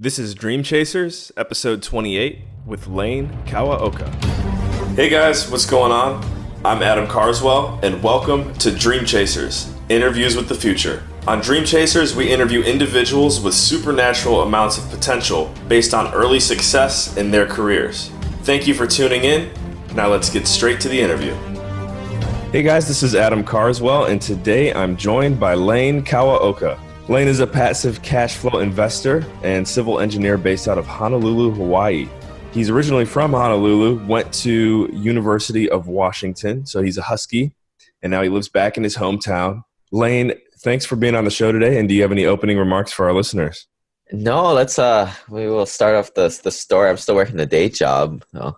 This is Dream Chasers, episode 28, with Lane Kawaoka. Hey guys, what's going on? I'm Adam Carswell, and welcome to Dream Chasers, Interviews with the Future. On Dream Chasers, we interview individuals with supernatural amounts of potential based on early success in their careers. Thank you for tuning in. Now let's get straight to the interview. Hey guys, this is Adam Carswell, and today I'm joined by Lane Kawaoka. Lane is a passive cash flow investor and civil engineer based out of Honolulu, Hawaii. He's originally from Honolulu, went to University of Washington, so he's a Husky, and now he lives back in his hometown. Lane, thanks for being on the show today, and do you have any opening remarks for our listeners? No, we will start off the story. I'm still working the day job. No.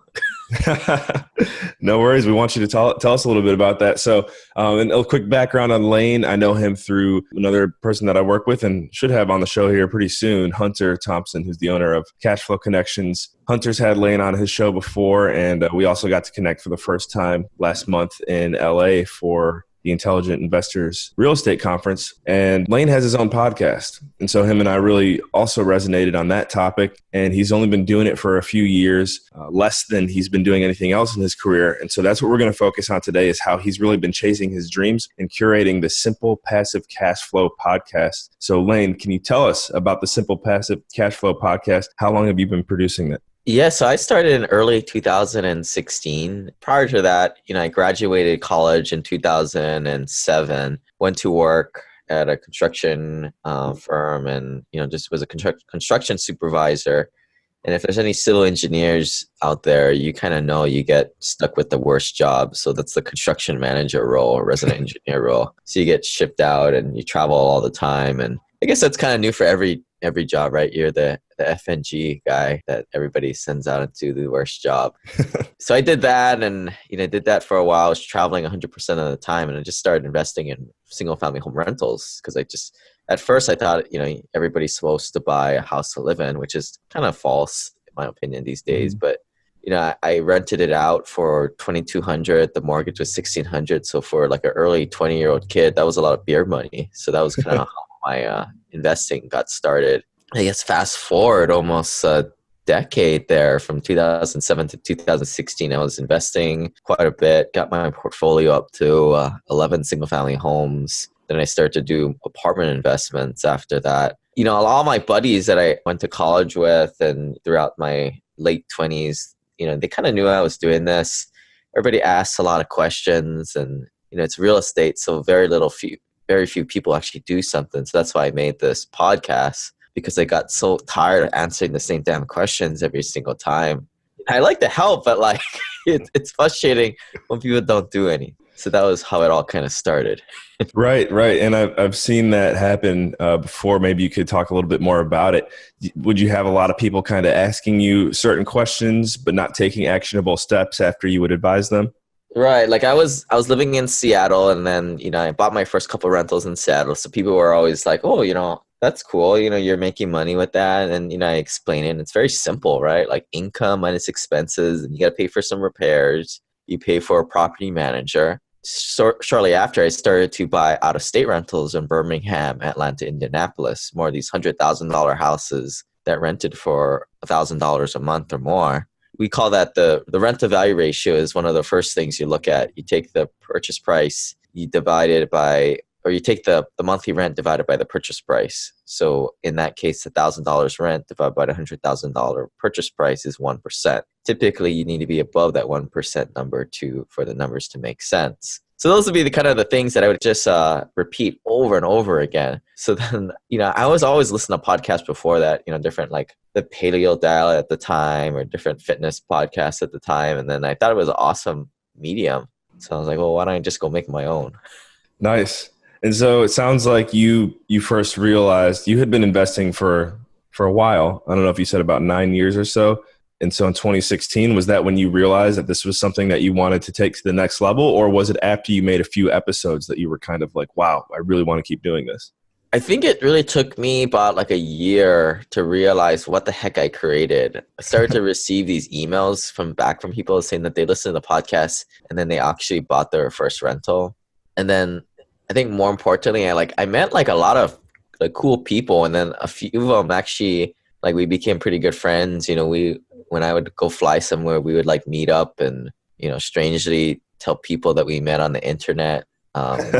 No worries. We want you to tell us a little bit about that. So, and a quick background on Lane. I know him through another person that I work with and should have on the show here pretty soon, Hunter Thompson, who's the owner of Cashflow Connections. Hunter's had Lane on his show before, and we also got to connect for the first time last month in LA for the Intelligent Investors Real Estate Conference. And Lane has his own podcast. And so him and I really also resonated on that topic. And he's only been doing it for a few years, less than he's been doing anything else in his career. And so that's what we're going to focus on today, is how he's really been chasing his dreams and curating the Simple Passive Cashflow podcast. So Lane, can you tell us about the Simple Passive Cashflow podcast? How long have you been producing that? Yeah, so I started in early 2016. Prior to that, I graduated college in 2007, went to work at a construction firm and, just was a construction supervisor. And if there's any civil engineers out there, you kind of know you get stuck with the worst job. So that's the construction manager role or resident engineer role. So you get shipped out and you travel all the time. And I guess that's kind of new for every job, right? You're the FNG guy that everybody sends out into the worst job. So I did that and, did that for a while. I was traveling 100% of the time, and I just started investing in single family home rentals because at first I thought, everybody's supposed to buy a house to live in, which is kind of false in my opinion these days. But, I rented it out for $2,200. The mortgage was $1,600. So for like an early 20-year-old kid, that was a lot of beer money. So that was kind of how my investing got started. I guess fast forward almost a decade there, from 2007 to 2016, I was investing quite a bit, got my portfolio up to 11 single family homes. Then I started to do apartment investments after that. A lot of my buddies that I went to college with and throughout my late 20s, they kind of knew I was doing this. Everybody asks a lot of questions, and, it's real estate, so very few people actually do something. So that's why I made this podcast, because I got so tired of answering the same damn questions every single time. I like to help, but it's frustrating when people don't do any. So that was how it all kind of started. Right. And I've seen that happen before. Maybe you could talk a little bit more about it. Would you have a lot of people kind of asking you certain questions, but not taking actionable steps after you would advise them? Right. I was living in Seattle, and then, I bought my first couple rentals in Seattle. So people were always like, oh, that's cool. You're making money with that. And, I explain it. And it's very simple, right? Like income minus expenses, and you got to pay for some repairs. You pay for a property manager. Shortly after, I started to buy out-of-state rentals in Birmingham, Atlanta, Indianapolis, more of these $100,000 houses that rented for $1,000 a month or more. We call that the rent-to-value ratio is one of the first things you look at. You take the purchase price, you divide it by, or you take the monthly rent divided by the purchase price. So in that case, $1,000 rent divided by the $100,000 purchase price is 1%. Typically, you need to be above that 1% number for the numbers to make sense. So those would be the kind of the things that I would just repeat over and over again. So then, I was always listening to podcasts before that, different like the Paleo Diet at the time, or different fitness podcasts at the time. And then I thought it was an awesome medium. So I was like, well, why don't I just go make my own? Nice. And so it sounds like you first realized you had been investing for a while. I don't know if you said about 9 years or so. And so in 2016, was that when you realized that this was something that you wanted to take to the next level? Or was it after you made a few episodes that you were kind of like, wow, I really want to keep doing this? I think it really took me about like a year to realize what the heck I created. I started to receive these emails from people saying that they listened to the podcast and then they actually bought their first rental. And then I think more importantly, I met like a lot of like cool people, and then a few of them actually like we became pretty good friends. When I would go fly somewhere, we would like meet up and, strangely tell people that we met on the internet. A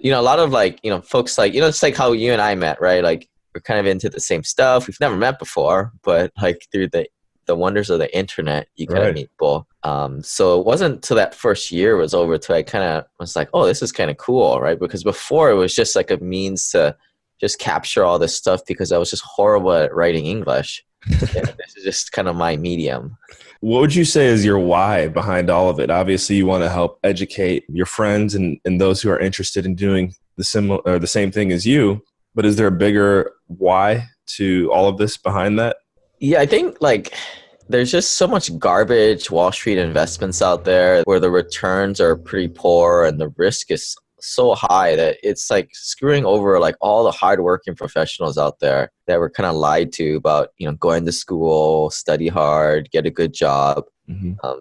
lot of like, folks like, it's like how you and I met, right? Like we're kind of into the same stuff. We've never met before, but like through the wonders of the internet, you kind of meet people. So it wasn't till that first year was over till I kind of was like, oh, this is kind of cool, right? Because before it was just like a means to just capture all this stuff because I was just horrible at writing English. This is just kind of my medium. What would you say is your why behind all of it? Obviously, you want to help educate your friends and those who are interested in doing the same thing as you. But is there a bigger why to all of this behind that? Yeah, I think like there's just so much garbage Wall Street investments out there where the returns are pretty poor and the risk is so high that it's like screwing over like all the hardworking professionals out there that were kind of lied to about, going to school, study hard, get a good job.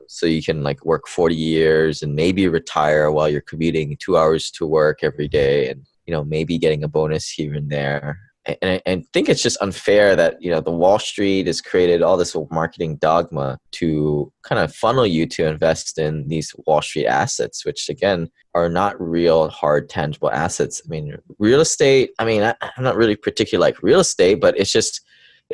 So you can like work 40 years and maybe retire while you're commuting 2 hours to work every day and, maybe getting a bonus here and there. And I think it's just unfair that, the Wall Street has created all this marketing dogma to kind of funnel you to invest in these Wall Street assets, which again are not real, hard, tangible assets. I mean, real estate, I'm not really particularly like real estate, but it's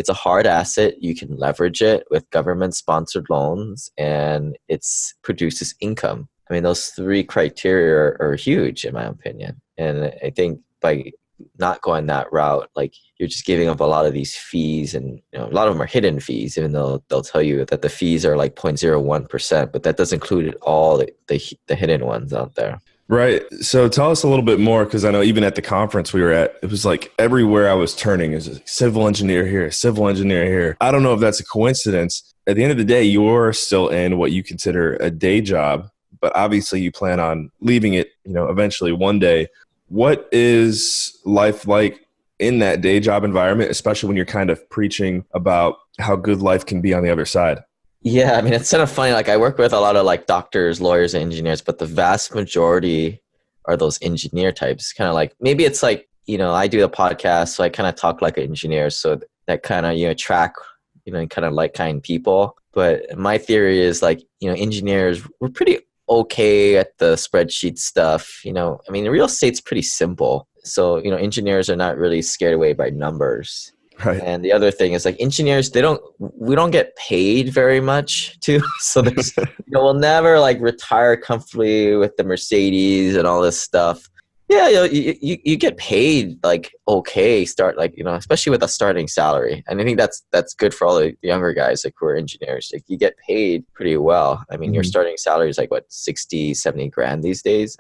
a hard asset. You can leverage it with government-sponsored loans and it produces income. I mean, those three criteria are huge in my opinion. And I think by not going that route, like you're just giving up a lot of these fees and a lot of them are hidden fees, even though they'll tell you that the fees are like 0.01%, but that does include all the hidden ones out there. Right. So tell us a little bit more, because I know even at the conference we were at, it was like everywhere I was turning is a civil engineer here, civil engineer here. I don't know if that's a coincidence. At the end of the day, you're still in what you consider a day job, but obviously you plan on leaving it, eventually one day. What is life like in that day job environment, especially when you're kind of preaching about how good life can be on the other side? Yeah, it's kind of funny. Like I work with a lot of like doctors, lawyers, and engineers, but the vast majority are those engineer types. Kind of like, maybe it's like, I do a podcast, so I kind of talk like an engineer. So that kind of, attract, kind of like kind people. But my theory is like, engineers, we're pretty okay at the spreadsheet stuff. Real estate's pretty simple. So, engineers are not really scared away by numbers. Right. And the other thing is like engineers, we don't get paid very much too. So there's, we'll never like retire comfortably with the Mercedes and all this stuff. Yeah, you get paid like okay, start like, especially with a starting salary. And I think that's good for all the younger guys like who are engineers. Like you get paid pretty well. Your starting salary is like what, 60, 70 grand these days.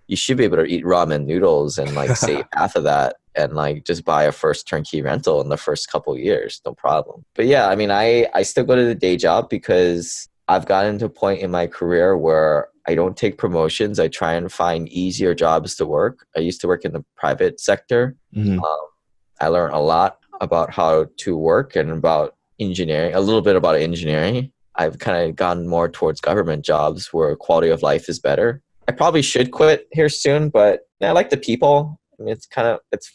You should be able to eat ramen noodles and like save half of that and like just buy a first turnkey rental in the first couple of years, no problem. But yeah, I still go to the day job because I've gotten to a point in my career where I don't take promotions. I try and find easier jobs to work. I used to work in the private sector. I learned a lot about how to work and about engineering, a little bit about engineering. I've kind of gone more towards government jobs where quality of life is better. I probably should quit here soon, but I like the people. It's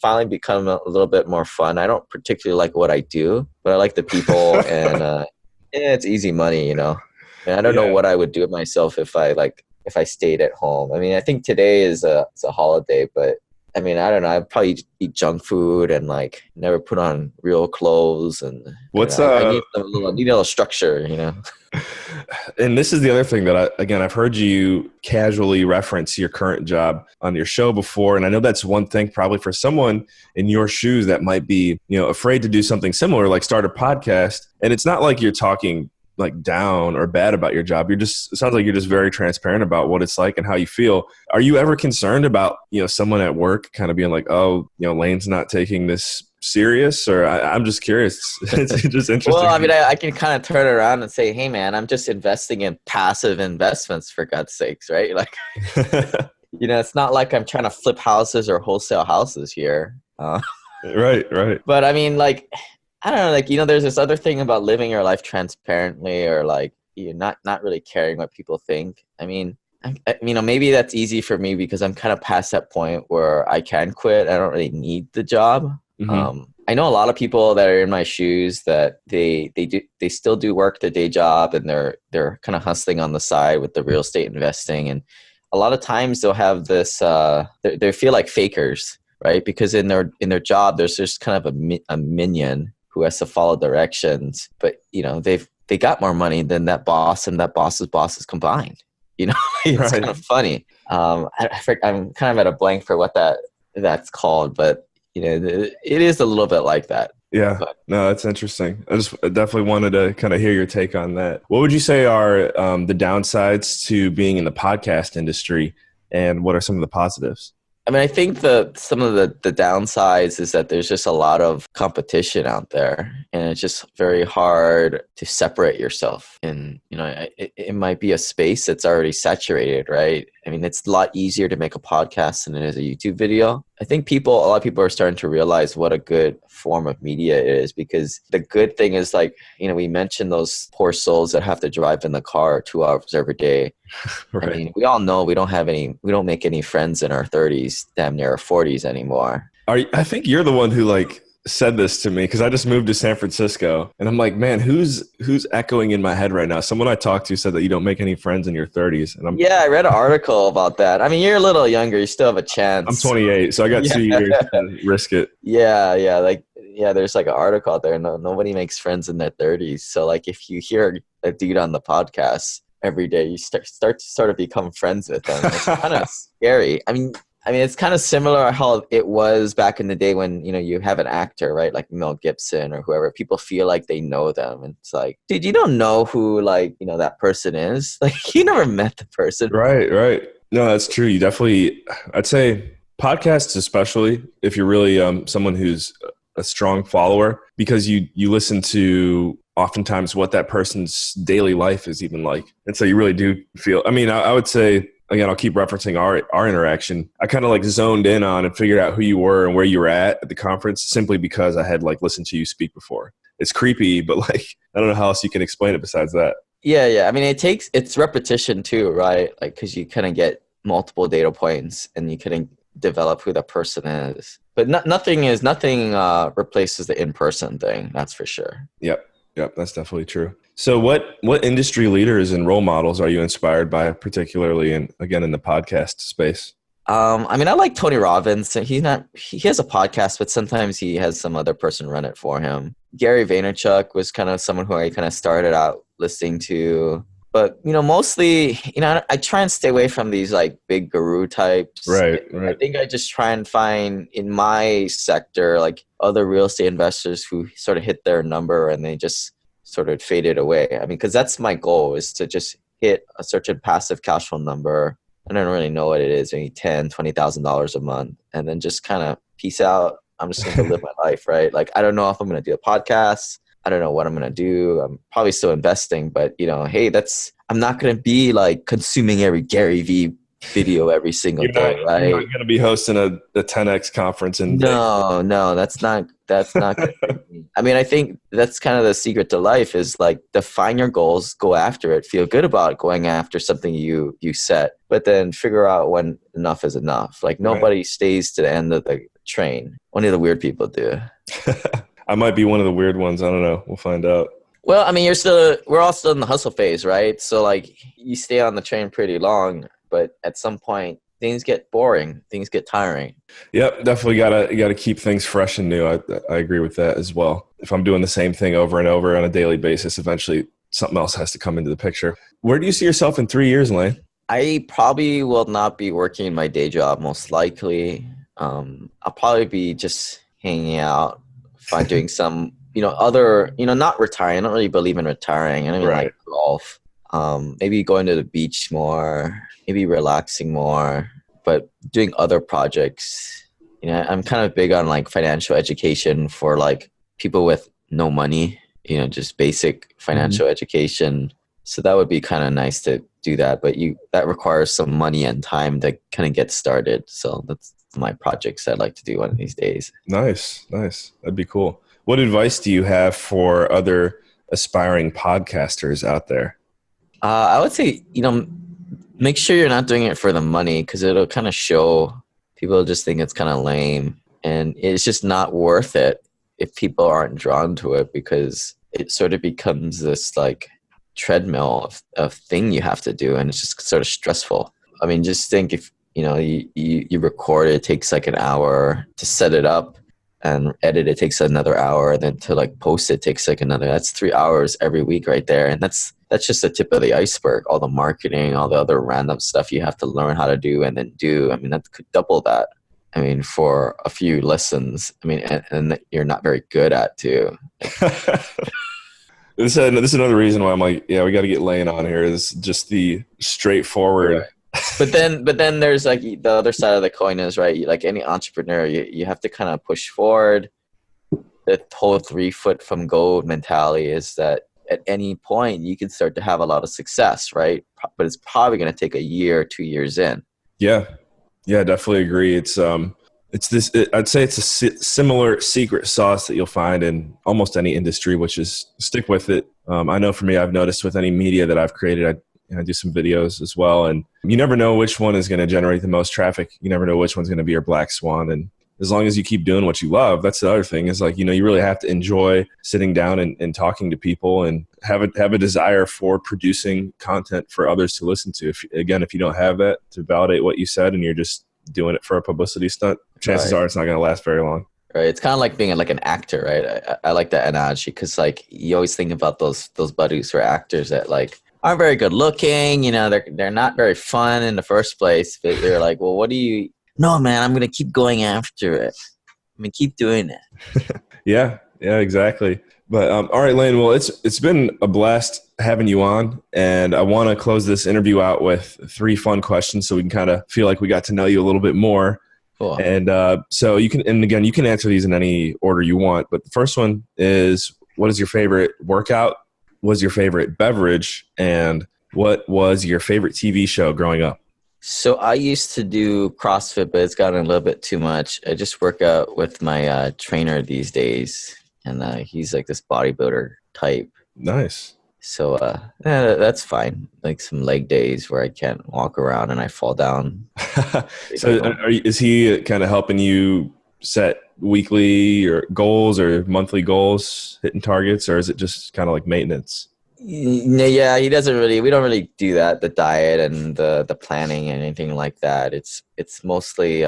finally become a little bit more fun. I don't particularly like what I do, but I like the people and it's easy money, And I don't know what I would do with myself if I stayed at home. I think today is it's a holiday, but I don't know. I'd probably eat junk food and like never put on real clothes. And I need a little structure, And this is the other thing that I've heard you casually reference your current job on your show before. And I know that's one thing probably for someone in your shoes that might be, afraid to do something similar, like start a podcast. And it's not like you're talking like down or bad about your job. It sounds like you're just very transparent about what it's like and how you feel. Are you ever concerned about, someone at work kind of being like, oh, Lane's not taking this serious? Or I'm just curious. It's just interesting. Well, I can kind of turn it around and say, hey man, I'm just investing in passive investments for God's sakes, right? Like, it's not like I'm trying to flip houses or wholesale houses here. Right. But I don't know, there's this other thing about living your life transparently or like you're not really caring what people think. Maybe that's easy for me because I'm kind of past that point where I can quit. I don't really need the job. I know a lot of people that are in my shoes that they still do work their day job, and they're kind of hustling on the side with the real estate investing. And a lot of times they'll have this they feel like fakers, right? Because in their job there's just kind of a minion who has to follow directions, but they got more money than that boss and that boss's bosses combined. It's Right. kind of funny. I'm kind of at a blank for what that's called, but it is a little bit like that. Yeah, But no, that's interesting. I definitely wanted to kind of hear your take on that. What would you say are the downsides to being in the podcast industry, and what are some of the positives? I mean, I think some of the downsides is that there's just a lot of competition out there, and it's just very hard to separate yourself. And it might be a space that's already saturated, right? I mean, it's a lot easier to make a podcast than it is a YouTube video. I think a lot of people are starting to realize what a good form of media it is, because the good thing is, like, we mentioned those poor souls that have to drive in the car 2 hours every day. Right. I mean, we all know we don't make any friends in our 30s, damn near our 40s anymore. I think you're the one who said this to me, because I just moved to San Francisco, and I'm like, man, who's echoing in my head right now? Someone I talked to said that you don't make any friends in your 30s, and Yeah, I read an article about that. I mean, you're a little younger, you still have a chance. I'm 28, so I got 2 years to risk it. Yeah, there's like an article out there. Nobody makes friends in their 30s. So like, if you hear a dude on the podcast every day, you start to sort of become friends with them. It's kind of scary. I mean, it's kind of similar how it was back in the day when, you have an actor, right? Like Mel Gibson or whoever. People feel like they know them. And it's like, dude, you don't know who, that person is. Like, you never met the person. Right. No, that's true. You definitely, I'd say podcasts, especially if you're really someone who's a strong follower, because you listen to oftentimes what that person's daily life is even like. And so you really do feel, I would say, again, I'll keep referencing our interaction. I kind of zoned in on and figured out who you were and where you were at the conference, simply because I had listened to you speak before. It's creepy, but I don't know how else you can explain it besides that. Yeah. I mean, it's repetition too, right? Like, because you kind of get multiple data points and you kind of develop who that person is. But nothing replaces the in-person thing. That's for sure. Yep, that's definitely true. So what industry leaders and role models are you inspired by, particularly in the podcast space? I like Tony Robbins. He has a podcast, but sometimes he has some other person run it for him. Gary Vaynerchuk was kind of someone who I kind of started out listening to. But, mostly, I try and stay away from these big guru types. Right. I think I just try and find in my sector, other real estate investors who sort of hit their number and they just sort of faded away. I mean, because that's my goal, is to just hit a certain passive cash flow number. I don't really know what it is, maybe $10,000, $20,000 a month, and then just kind of peace out. I'm just going to live my life, right? I don't know if I'm going to do a podcast. I don't know what I'm going to do. I'm probably still investing, but hey, I'm not going to be consuming every Gary V video every single day, right? You're not going to be hosting a 10X conference. No, that's not good. I mean, I think that's kind of the secret to life, is define your goals, go after it, feel good about going after something you set, but then figure out when enough is enough. Nobody stays to the end of the train. Only the weird people do. I might be one of the weird ones. I don't know. We'll find out. Well, I mean, we're all still in the hustle phase, right? So you stay on the train pretty long, but at some point things get boring, things get tiring. Yep, definitely gotta keep things fresh and new. I agree with that as well. If I'm doing the same thing over and over on a daily basis, eventually something else has to come into the picture. Where do you see yourself in 3 years, Lane? I probably will not be working my day job, most likely. I'll probably be just hanging out, doing some, not retiring. I don't really believe in retiring. I don't even like golf. Maybe going to the beach more, maybe relaxing more, but doing other projects. I'm kind of big on financial education for people with no money, just basic financial education. So that would be kind of nice to do that, but that requires some money and time to kind of get started. So that's my projects I'd like to do one of these days. Nice. That'd be cool. What advice do you have for other aspiring podcasters out there? I would say, make sure you're not doing it for the money, because it'll kind of show. People just think it's kind of lame, and it's just not worth it. if people aren't drawn to it, because it sort of becomes this like treadmill of thing you have to do, and it's just sort of stressful. I mean, just think if you record it, it takes like an hour to set it up, and edit it takes another hour, and then to like post it takes like another. That's 3 hours every week right there, and that's just the tip of the iceberg. All the marketing, all the other random stuff you have to learn how to do and then do. I mean, that could double that. I mean, for a few lessons. I mean, and that you're not very good at too. This is another reason why I'm like, yeah, we got to get Lane on here. Is just the straightforward. Right. But then there's like the other side of the coin is, right, like any entrepreneur, you have to kind of push forward. The whole 3 foot from gold mentality is that at any point you can start to have a lot of success, right? But it's probably going to take a year, 2 years in. Yeah, definitely agree. I'd say it's a similar secret sauce that you'll find in almost any industry, which is stick with it. I know for me, I've noticed with any media that I've created, I do some videos as well, and you never know which one is going to generate the most traffic. You never know which one's going to be your black swan. And as long as you keep doing what you love, that's the other thing is like, you really have to enjoy sitting down and talking to people and have a desire for producing content for others to listen to. If you don't have that to validate what you said and you're just doing it for a publicity stunt, chances are it's not going to last very long. Right. It's kind of like being like an actor, right? I like that analogy because like you always think about those buddies who are actors that like aren't very good looking, they're not very fun in the first place, but they're like, well, what do you, no, man, I'm going to keep going after it. I'm going to keep doing it. Yeah, exactly. But all right, Lane, well, it's been a blast having you on, and I want to close this interview out with 3 fun questions so we can kind of feel like we got to know you a little bit more. Cool. And so you can answer these in any order you want, but the first one is, what is your favorite workout? Was your favorite beverage, and what was your favorite TV show growing up? So I used to do CrossFit, but it's gotten a little bit too much. I just work out with my trainer these days, and he's like this bodybuilder type. Nice. So that's fine. Like some leg days where I can't walk around and I fall down. So is he kind of helping you set weekly or goals or monthly goals, hitting targets, or is it just kind of like maintenance? Yeah, we don't really do that, the diet and the planning and anything like that. It's mostly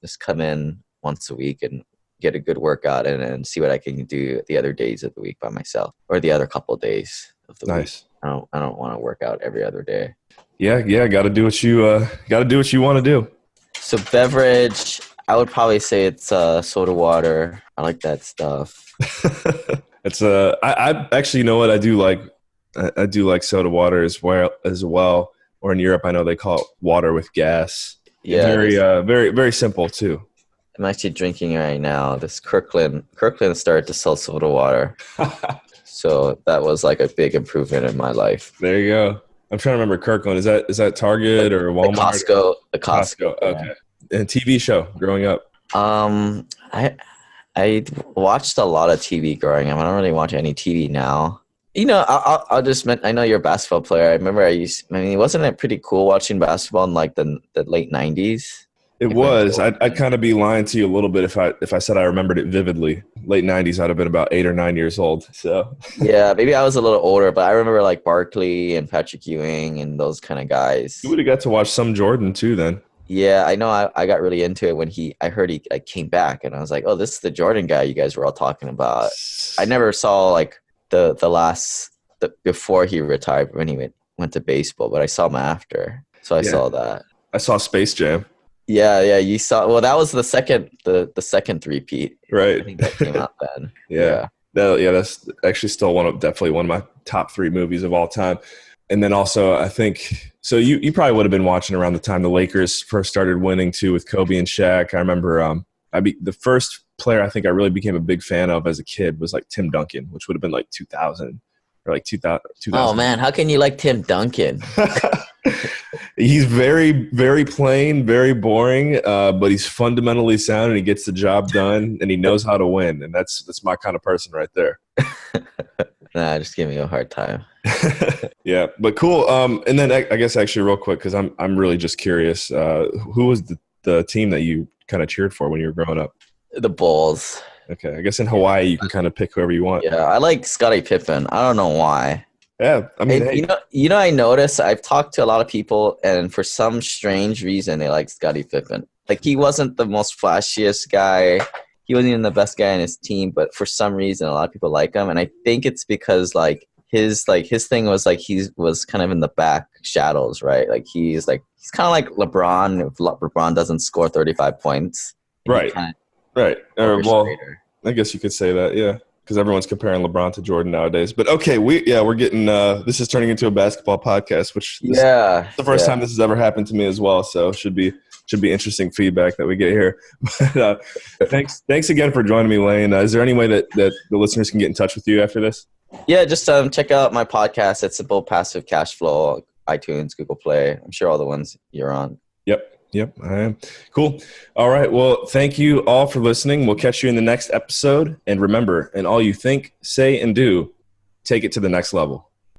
just come in once a week and get a good workout and see what I can do the other days of the week by myself, or the other couple of days of the nice week. I don't want to work out every other day. Yeah, got to do what you want to do. So beverage, I would probably say it's soda water. I like that stuff. It's I actually, you know what, I do like soda water as well. Or in Europe, I know they call it water with gas. Yeah, very very simple too. I'm actually drinking right now. This Kirkland started to sell soda water, so that was like a big improvement in my life. There you go. I'm trying to remember Kirkland. Is that Target or Walmart? The Costco. Okay. Yeah. And TV show growing up. I watched a lot of TV growing up. I don't really watch any TV now. I'll just I know you're a basketball player. I remember wasn't it pretty cool watching basketball in like the late 90s? It was. I'd kind of be lying to you a little bit if I said I remembered it vividly. Late 90s, I'd have been about 8 or 9 years old. So yeah, maybe I was a little older, but I remember like Barkley and Patrick Ewing and those kind of guys. You would have got to watch some Jordan too then. Yeah, I know. I got really into it when I heard he came back, and I was like, oh, this is the Jordan guy you guys were all talking about. I never saw like the before he retired when he went to baseball, but I saw him after. So I saw that. I saw Space Jam. Yeah, you saw. Well, that was the second three-peat. Right. I think that came out then. Yeah. That's actually still definitely one of my top 3 movies of all time. And then also, I think, so you probably would have been watching around the time the Lakers first started winning too with Kobe and Shaq. I remember the first player I think I really became a big fan of as a kid was like Tim Duncan, which would have been like 2000 or like 2000. Oh man, how can you like Tim Duncan? He's very, very plain, very boring, but he's fundamentally sound and he gets the job done and he knows how to win. And that's my kind of person right there. Nah, just give me a hard time. Yeah, but cool. And then I guess actually real quick, because I'm really just curious, who was the team that you kind of cheered for when you were growing up? The Bulls. Okay. I guess in Hawaii you can kind of pick whoever you want. Yeah, I like Scottie Pippen. I don't know why. Yeah, I mean, And, I noticed I've talked to a lot of people, and for some strange reason, they like Scottie Pippen. Like, he wasn't the most flashiest guy. He wasn't even the best guy on his team, but for some reason, a lot of people like him. And I think it's because his thing was he was kind of in the back shadows, right? He's kind of like LeBron. If LeBron doesn't score 35 points, right, right. Well, I guess you could say that, yeah. Because everyone's comparing LeBron to Jordan nowadays. But okay, we're getting this is turning into a basketball podcast, which is the first time this has ever happened to me as well. So should be interesting feedback that we get here. But thanks again for joining me, Lane. Is there any way that the listeners can get in touch with you after this? Yeah, just check out my podcast at Simple Passive Cashflow, iTunes, Google Play. I'm sure all the ones you're on. Yep, I am. Cool. All right. Well, thank you all for listening. We'll catch you in the next episode. And remember, in all you think, say, and do, take it to the next level.